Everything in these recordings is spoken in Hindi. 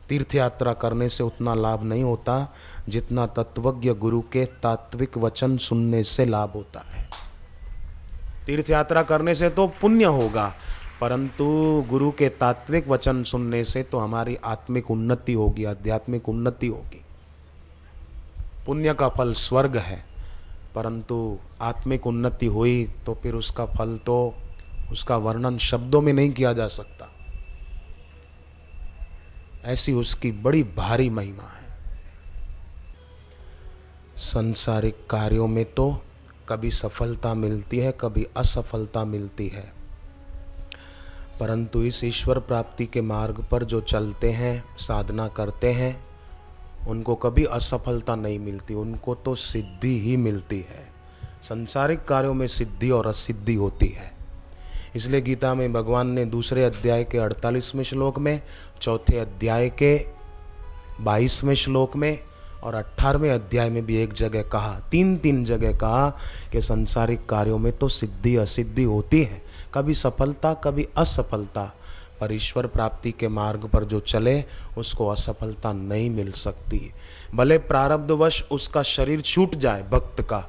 तीर्थ यात्रा करने से उतना लाभ नहीं होता जितना तत्वज्ञ गुरु के तात्विक वचन सुनने से लाभ होता है। तीर्थ यात्रा करने से तो पुण्य होगा, परंतु गुरु के तात्विक वचन सुनने से तो हमारी आत्मिक उन्नति होगी, आध्यात्मिक उन्नति होगी। पुण्य का फल स्वर्ग है, परंतु आत्मिक उन्नति हुई तो फिर उसका फल तो उसका वर्णन शब्दों में नहीं किया जा सकता। ऐसी उसकी बड़ी भारी महिमा है। सांसारिक कार्यों में तो कभी सफलता मिलती है, कभी असफलता मिलती है, परंतु इस ईश्वर प्राप्ति के मार्ग पर जो चलते हैं, साधना करते हैं, उनको कभी असफलता नहीं मिलती, उनको तो सिद्धि ही मिलती है। सांसारिक कार्यों में सिद्धि और असिद्धि होती है। इसलिए गीता में भगवान ने दूसरे अध्याय के 48वें श्लोक में, चौथे अध्याय के 22वें श्लोक में और 18वें अध्याय में भी एक जगह कहा, तीन जगह कहा कि सांसारिक कार्यों में तो सिद्धि असिद्धि होती है, कभी सफलता कभी असफलता, पर ईश्वर प्राप्ति के मार्ग पर जो चले उसको असफलता नहीं मिल सकती। भले प्रारब्धवश उसका शरीर छूट जाए भक्त का,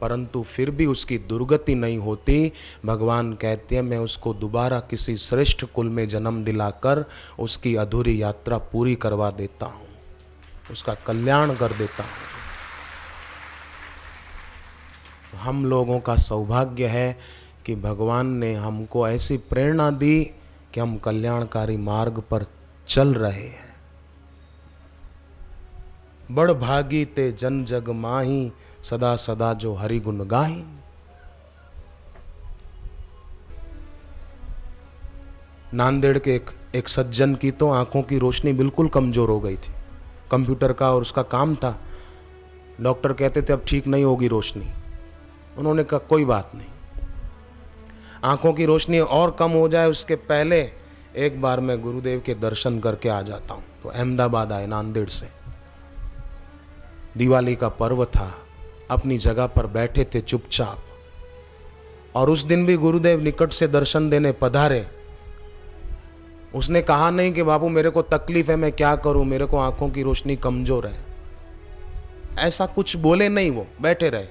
परंतु फिर भी उसकी दुर्गति नहीं होती। भगवान कहते हैं मैं उसको दोबारा किसी श्रेष्ठ कुल में जन्म दिलाकर उसकी अधूरी यात्रा पूरी करवा देता हूँ, उसका कल्याण कर देता हूँ। हम लोगों का सौभाग्य है कि भगवान ने हमको ऐसी प्रेरणा दी कि हम कल्याणकारी मार्ग पर चल रहे हैं। बड़ भागी ते जन जग माही, सदा सदा जो हरि गुण गाही। नांदेड़ के एक सज्जन की तो आंखों की रोशनी बिल्कुल कमजोर हो गई थी, कंप्यूटर का और उसका काम था। डॉक्टर कहते थे अब ठीक नहीं होगी रोशनी। उन्होंने कहा कोई बात नहीं, आंखों की रोशनी और कम हो जाए उसके पहले एक बार मैं गुरुदेव के दर्शन करके आ जाता हूँ। तो अहमदाबाद आए नांदेड़ से, दिवाली का पर्व था, अपनी जगह पर बैठे थे चुपचाप, और उस दिन भी गुरुदेव निकट से दर्शन देने पधारे। उसने कहा नहीं कि बाबू मेरे को तकलीफ है, मैं क्या करूं, मेरे को आंखों की रोशनी कमजोर है, ऐसा कुछ बोले नहीं, वो बैठे रहे।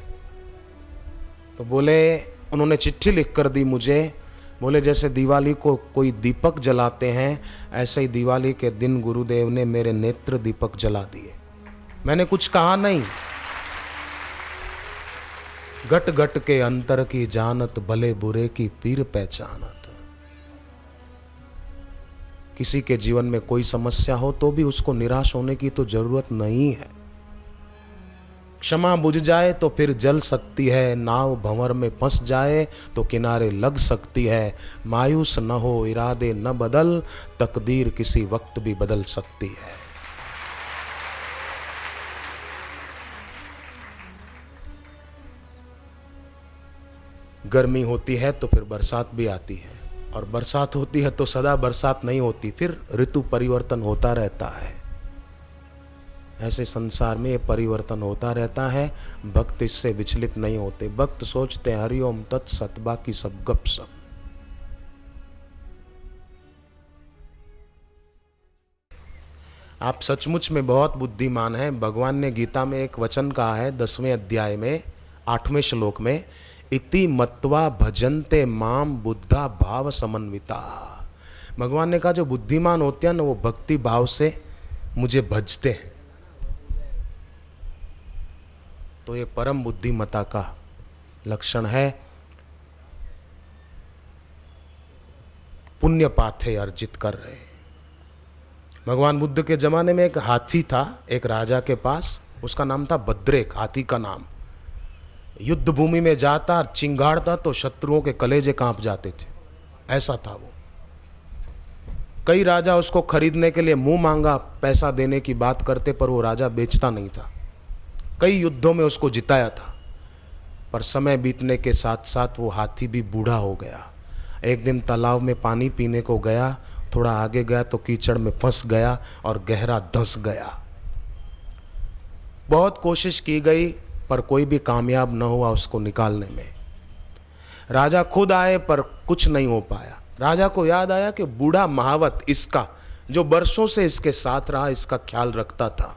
तो बोले, उन्होंने चिट्ठी लिख कर दी मुझे, बोले जैसे दिवाली को कोई दीपक जलाते हैं, ऐसे ही दिवाली के दिन गुरुदेव ने मेरे नेत्र दीपक जला दिए। मैंने कुछ कहा नहीं। घट घट के अंतर की जानत, भले बुरे की पीर पहचानत। किसी के जीवन में कोई समस्या हो तो भी उसको निराश होने की तो जरूरत नहीं है। क्षमा बुझ जाए तो फिर जल सकती है, नाव भंवर में फंस जाए तो किनारे लग सकती है। मायूस न हो, इरादे न बदल, तकदीर किसी वक्त भी बदल सकती है। गर्मी होती है तो फिर बरसात भी आती है, और बरसात होती है तो सदा बरसात नहीं होती, फिर ऋतु परिवर्तन होता रहता है। ऐसे संसार में ये परिवर्तन होता रहता है। भक्त इससे विचलित नहीं होते। भक्त सोचते हैं हरिओम तत्सत, बाकी सब गपशप। आप सचमुच में बहुत बुद्धिमान हैं। भगवान ने गीता में एक वचन कहा है 10वें अध्याय में 8वें श्लोक में, इति मत्वा भजन्ते माम बुद्धा भाव समन्विता। भगवान ने कहा जो बुद्धिमान होते हैं ना, वो भक्ति भाव से मुझे भजते हैं। तो ये परम बुद्धिमता का लक्षण है। पुण्य पाथे अर्जित कर रहे हैं। भगवान बुद्ध के जमाने में एक हाथी था, एक राजा के पास, उसका नाम था भद्रेक, हाथी का नाम। युद्ध भूमि में जाता, चिंगाड़ता तो शत्रुओं के कलेजे कांप जाते थे, ऐसा था वो। कई राजा उसको खरीदने के लिए मुंह मांगा पैसा देने की बात करते, पर वो राजा बेचता नहीं था। कई युद्धों में उसको जिताया था, पर समय बीतने के साथ साथ वो हाथी भी बूढ़ा हो गया। एक दिन तालाब में पानी पीने को गया, थोड़ा आगे गया तो कीचड़ में फंस गया और गहरा धंस गया। बहुत कोशिश की गई पर कोई भी कामयाब न हुआ उसको निकालने में। राजा खुद आए पर कुछ नहीं हो पाया। राजा को याद आया कि बूढ़ा महावत इसका जो बरसों से इसके साथ रहा, इसका ख्याल रखता था,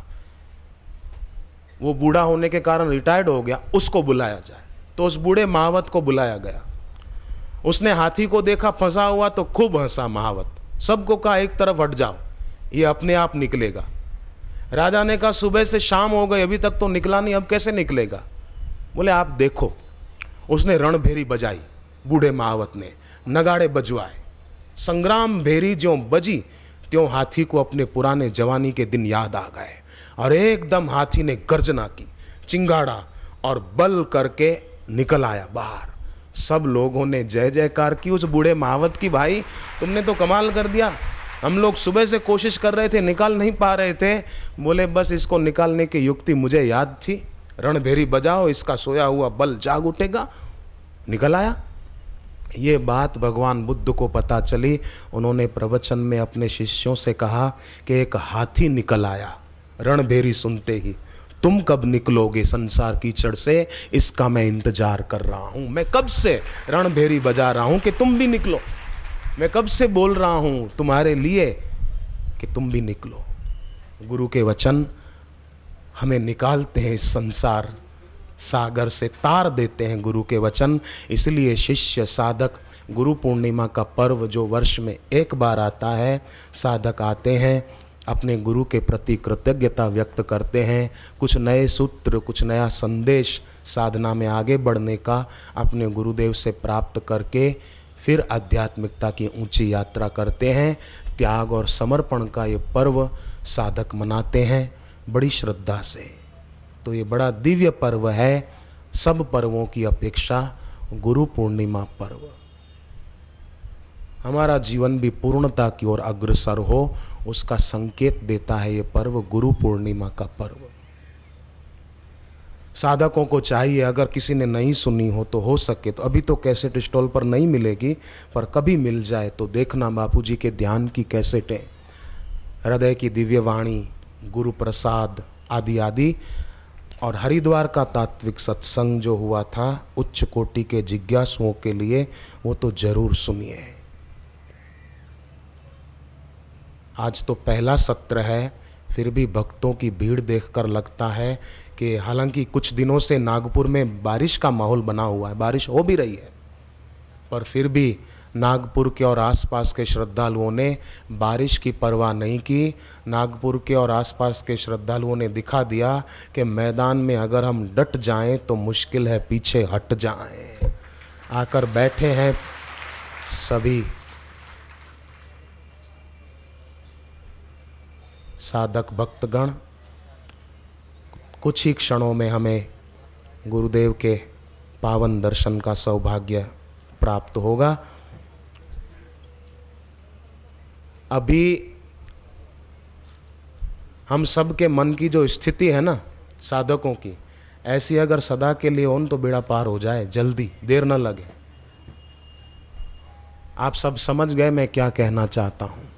वो बूढ़ा होने के कारण रिटायर्ड हो गया, उसको बुलाया जाए। तो उस बूढ़े महावत को बुलाया गया। उसने हाथी को देखा फंसा हुआ तो खूब हंसा महावत, सबको कहा एक तरफ हट जाओ, ये अपने आप निकलेगा। राजा ने कहा सुबह से शाम हो गई, अभी तक तो निकला नहीं, अब कैसे निकलेगा? बोले आप देखो। उसने रणभेरी बजाई, बूढ़े महावत ने नगाड़े बजवाए। संग्राम भेरी ज्यों बजी त्यों हाथी को अपने पुराने जवानी के दिन याद आ गए और एकदम हाथी ने गर्जना की, चिंगाड़ा और बल करके निकल आया बाहर। सब लोगों ने जय जयकार की उस बूढ़े महावत की। भाई तुमने तो कमाल कर दिया, हम लोग सुबह से कोशिश कर रहे थे, निकाल नहीं पा रहे थे। बोले बस इसको निकालने की युक्ति मुझे याद थी, रणभेरी बजाओ, इसका सोया हुआ बल जाग उठेगा। निकल आया। ये बात भगवान बुद्ध को पता चली। उन्होंने प्रवचन में अपने शिष्यों से कहा कि एक हाथी निकल आया रणभेरी सुनते ही, तुम कब निकलोगे संसार कीचड़ से, इसका मैं इंतजार कर रहा हूं। मैं कब से रणभेरी बजा रहा हूं कि तुम भी निकलो, मैं कब से बोल रहा हूं तुम्हारे लिए कि तुम भी निकलो। गुरु के वचन हमें निकालते हैं इस संसार सागर से, तार देते हैं गुरु के वचन। इसलिए शिष्य साधक गुरु पूर्णिमा का पर्व जो वर्ष में एक बार आता है, साधक आते हैं, अपने गुरु के प्रति कृतज्ञता व्यक्त करते हैं, कुछ नए सूत्र, कुछ नया संदेश साधना में आगे बढ़ने का अपने गुरुदेव से प्राप्त करके फिर आध्यात्मिकता की ऊंची यात्रा करते हैं। त्याग और समर्पण का ये पर्व साधक मनाते हैं बड़ी श्रद्धा से। तो ये बड़ा दिव्य पर्व है, सब पर्वों की अपेक्षा गुरु पूर्णिमा पर्व। हमारा जीवन भी पूर्णता की ओर अग्रसर हो, उसका संकेत देता है ये पर्व, गुरु पूर्णिमा का पर्व। साधकों को चाहिए, अगर किसी ने नहीं सुनी हो सके तो अभी तो कैसेट स्टॉल पर नहीं मिलेगी, पर कभी मिल जाए तो देखना, बापू जी के ध्यान की कैसेटें, हृदय की दिव्य वाणी, गुरु प्रसाद आदि आदि। और हरिद्वार का तात्विक सत्संग जो हुआ था उच्च कोटि के जिज्ञासुओं के लिए, वो तो जरूर सुनिए। आज तो पहला सत्र है, फिर भी भक्तों की भीड़ देखकर लगता है कि हालांकि कुछ दिनों से नागपुर में बारिश का माहौल बना हुआ है, बारिश हो भी रही है, पर फिर भी नागपुर के और आसपास के श्रद्धालुओं ने बारिश की परवाह नहीं की। नागपुर के और आसपास के श्रद्धालुओं ने दिखा दिया कि मैदान में अगर हम डट जाएं तो मुश्किल है पीछे हट जाएं। आकर बैठे हैं सभी साधक भक्तगण। कुछ ही क्षणों में हमें गुरुदेव के पावन दर्शन का सौभाग्य प्राप्त होगा। अभी हम सब के मन की जो स्थिति है ना साधकों की, ऐसी अगर सदा के लिए हो तो बेड़ा पार हो जाए, जल्दी, देर न लगे। आप सब समझ गए मैं क्या कहना चाहता हूँ।